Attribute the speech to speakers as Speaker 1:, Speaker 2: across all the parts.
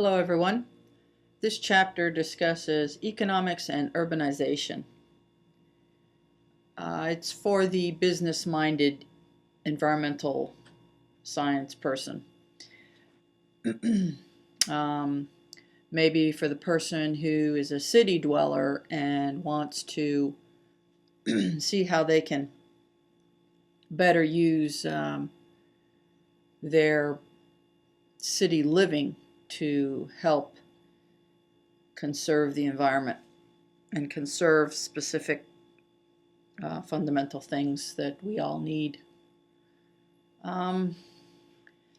Speaker 1: Hello everyone. This chapter discusses economics and urbanization. It's for the business-minded environmental science person. um, Maybe for the person who is a city dweller and wants to see how they can better use their city living to help conserve the environment and conserve specific fundamental things that we all need.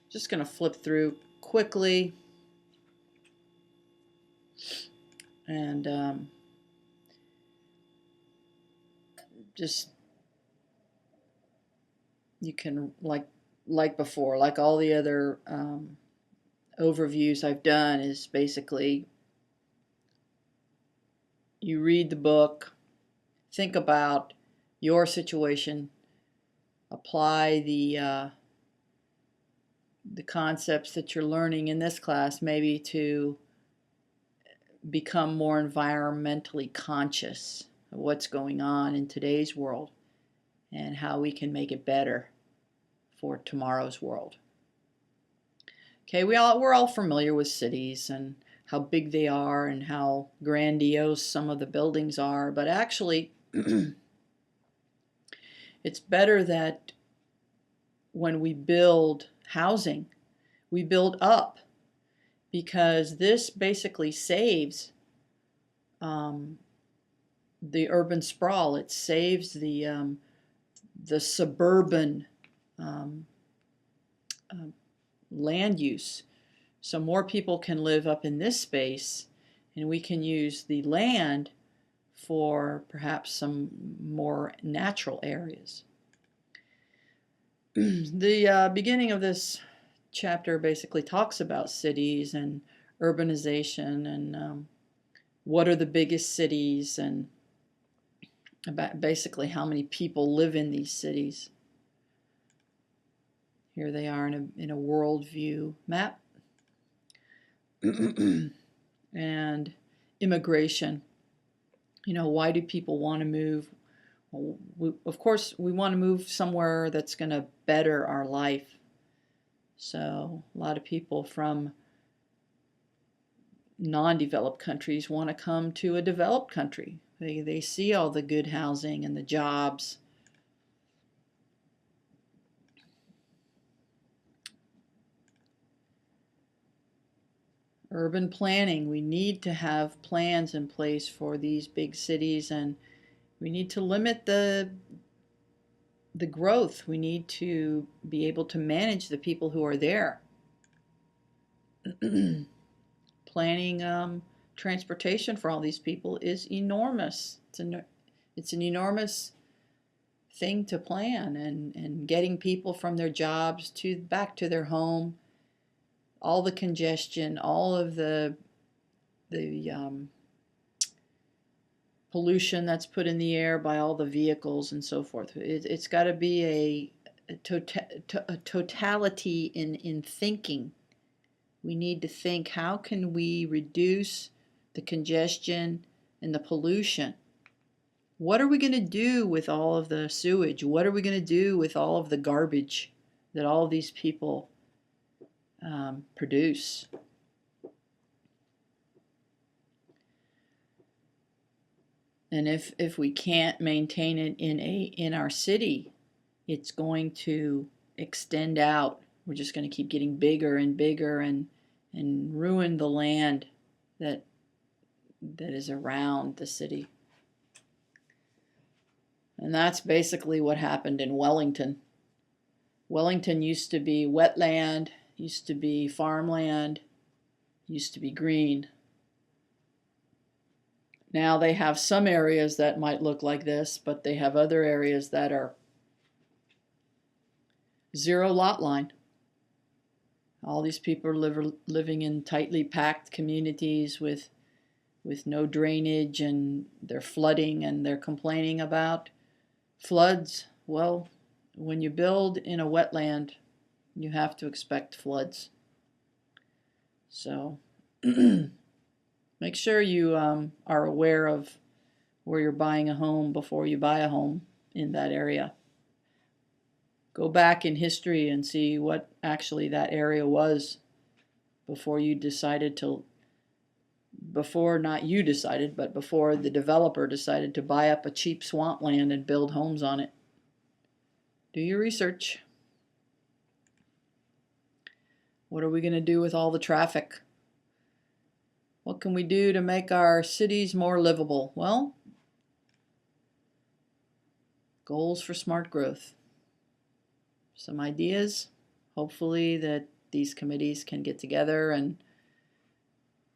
Speaker 1: Just going to flip through quickly and just you can like before, like all the other overviews I've done, is basically you read the book, think about your situation, apply the concepts that you're learning in this class maybe to become more environmentally conscious of what's going on in today's world and how we can make it better for tomorrow's world. Okay, we're all familiar with cities and how big they are and how grandiose some of the buildings are, but actually it's better that when we build housing, we build up, because this basically saves the urban sprawl. It saves the suburban land use. So more people can live up in this space, and we can use the land for perhaps some more natural areas. The beginning of this chapter basically talks about cities and urbanization and what are the biggest cities and about basically how many people live in these cities. Here they are in a worldview map. And immigration. You know, why do people want to move? Well, of course, we want to move somewhere that's going to better our life. So a lot of people from non-developed countries want to come to a developed country. They see all the good housing and the jobs. Urban planning. We need to have plans in place for these big cities, and we need to limit the growth. We need to be able to manage the people who are there. Planning transportation for all these people is enormous. It's an enormous thing to plan, and getting people from their jobs back to their home, all the congestion, all of the pollution that's put in the air by all the vehicles and so forth. It's got to be a totality in thinking. We need to think, how can we reduce the congestion and the pollution? What are we going to do with all of the sewage? What are we going to do with all of the garbage that all of these people produce? And if we can't maintain it in our city, it's going to extend out. We're just going to keep getting bigger and bigger and ruin the land that is around the city. And that's basically what happened in Wellington. Wellington used to be wetland, used to be farmland, used to be green. Now they have some areas that might look like this, but they have other areas that are zero lot line. All these people are living in tightly packed communities with no drainage, and they're flooding, and they're complaining about floods. Well, when you build in a wetland, you have to expect floods. So Make sure you are aware of where you're buying a home before you buy a home in that area. Go back in history and see what actually that area was before you decided to, before not you decided, but before the developer decided to buy up a cheap swampland and build homes on it. Do your research. What are we going to do with all the traffic? What can we do to make our cities more livable? Well, goals for smart growth. Some ideas. Hopefully that these committees can get together and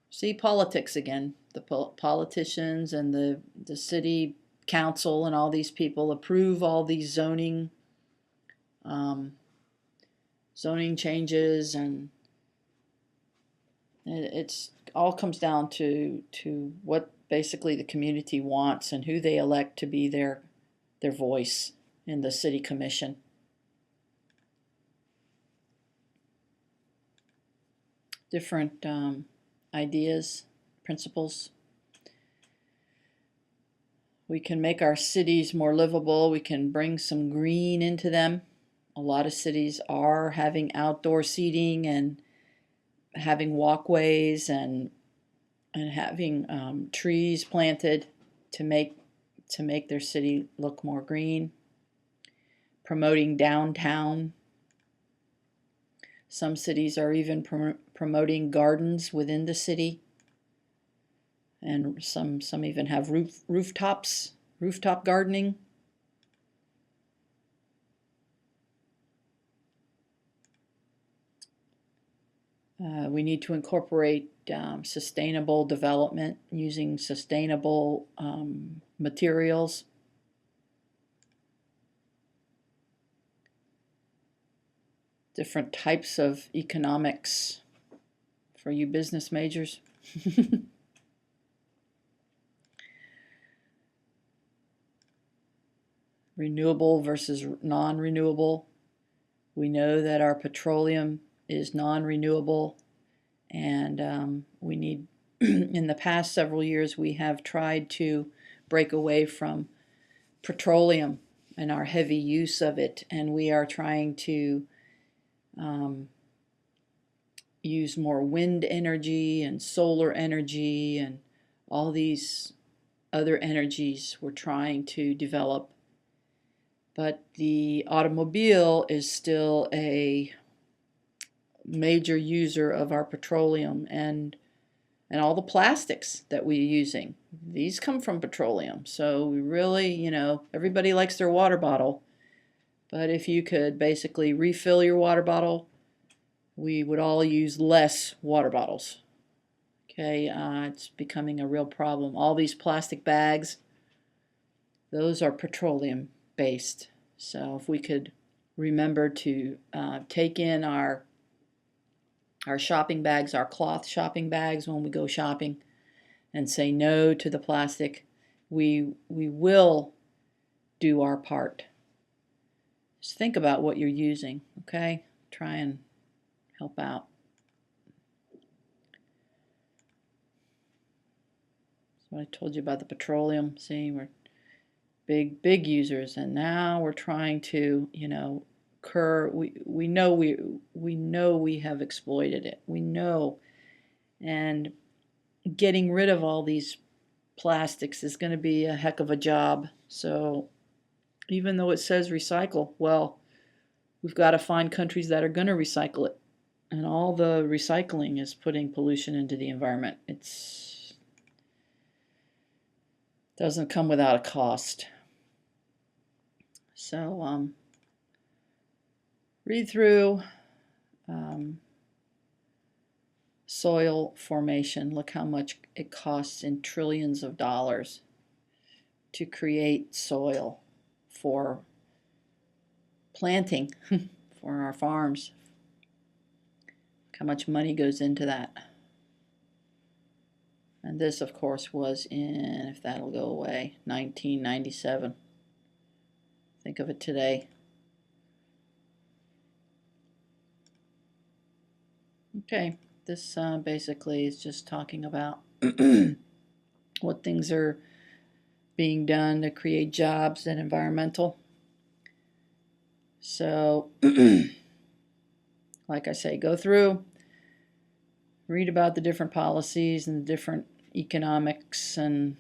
Speaker 1: see politics again. The politicians and the city council and all these people approve all these zoning changes, and it's all comes down to what basically the community wants and who they elect to be their voice in the city commission. Different ideas, principles. We can make our cities more livable. We can bring some green into them. A lot of cities are having outdoor seating and having walkways and having trees planted to make their city look more green. Promoting downtown. Some cities are even promoting gardens within the city, and some even have rooftop gardening. We need to incorporate sustainable development using sustainable materials. Different types of economics for you business majors. Renewable versus non-renewable. We know that our petroleum is non-renewable, and we need, in the past several years, we have tried to break away from petroleum and our heavy use of it, and we are trying to use more wind energy and solar energy and all these other energies we're trying to develop. But the automobile is still a major user of our petroleum, and all the plastics that we're using. These come from petroleum. So we really, everybody likes their water bottle. But if you could basically refill your water bottle, we would all use less water bottles. Okay, it's becoming a real problem. All these plastic bags, those are petroleum based. So if we could remember to take in our shopping bags, our cloth shopping bags when we go shopping, and say no to the plastic, we will do our part. Just think about what you're using, okay? Try and help out. That's what I told you about the petroleum. See, we're big users, and now we're trying to, we know we have exploited it. We know, and getting rid of all these plastics is going to be a heck of a job. So even though it says recycle, well, we've got to find countries that are going to recycle it. And all the recycling is putting pollution into the environment. It doesn't come without a cost. So read through soil formation. Look how much it costs in trillions of dollars to create soil for planting for our farms. How much money goes into that. And this, of course, was in, if that'll go away, 1997. Think of it today. Okay, This basically is just talking about what things are being done to create jobs and environmental. So, like I say, go through, read about the different policies and the different economics, and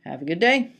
Speaker 1: have a good day.